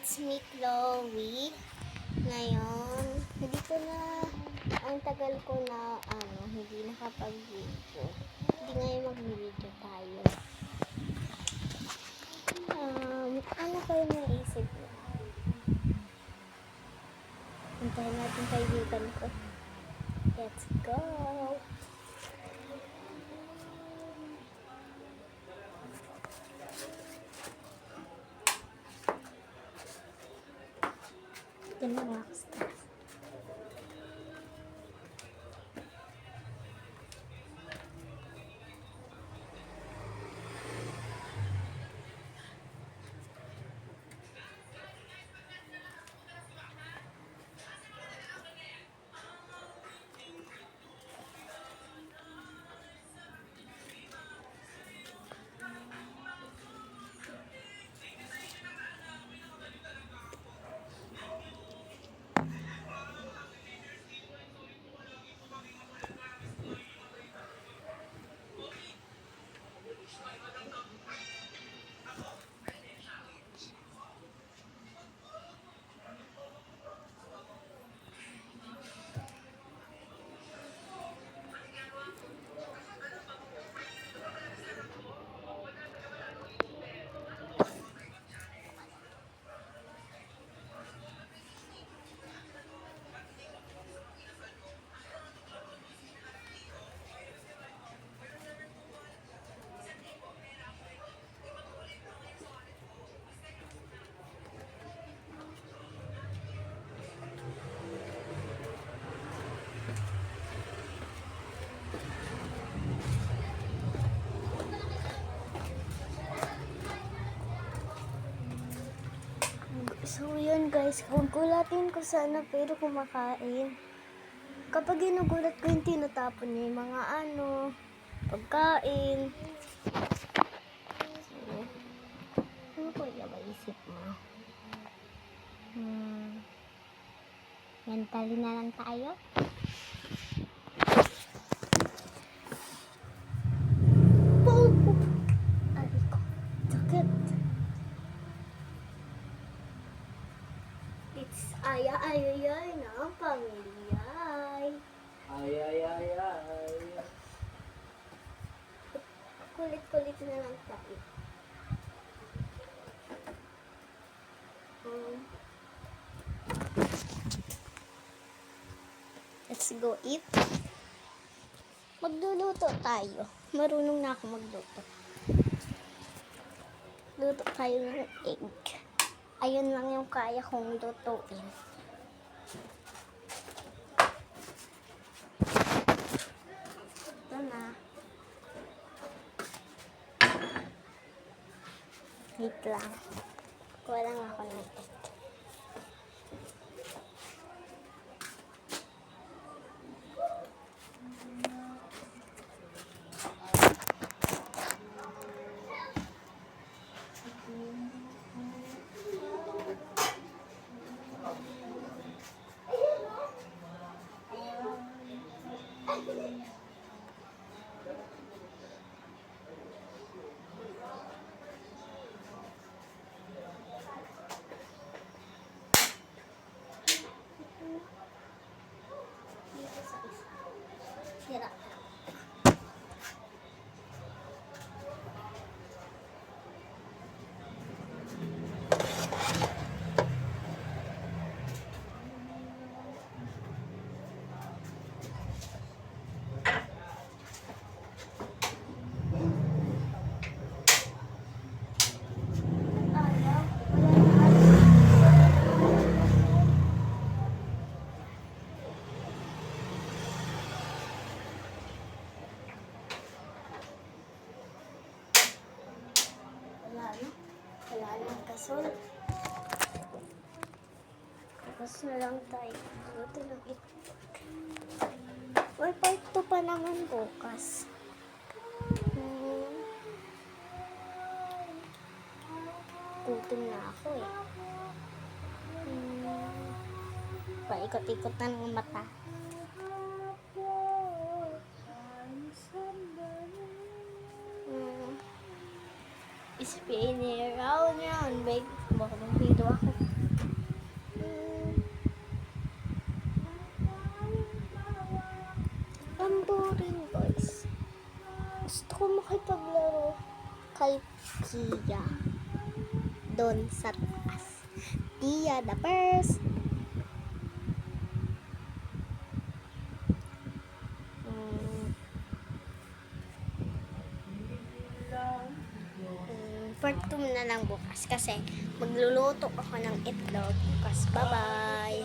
It's me, Chloe. Ngayon, hindi ko na, ang tagal ko na, hindi nakapag-video. Hindi ngayon mag-video tayo. Ano kayo naisip mo? Hintayin natin kaibigan ko. Let's go! Yan ang wax test. So yun guys, gugulatin ko sana pero kumakain. Kapag ginugulat ko yung tinatapon niya yung mga pagkain. So, ano ko yung maisip mo? Mentally na lang tayo. Aray ko, sakit. It's ay na pamilya. Ay. Kulit-kulit na lang tayo. Let's go eat. Magluluto tayo. Marunong na ako magluto. Luto tayo ng egg. Ayun lang yung kaya kong lutuin. Ito na. Wait lang. Kuha lang ako ng egg. Tira. Wala na gasol. Tapos na lang tayo. Ito lang ito. Well, part 2 pa naman bukas. Gutom na ako eh. Paikot-ikot na ng mata. Spinning around, babe. Baka mag-video ako. boring guys. Gusto ko makipaglaro kay Kia. Doon sa taas. Kia the first. Part 2 na lang bukas kasi magluluto ako ng itlog bukas. Bye-bye!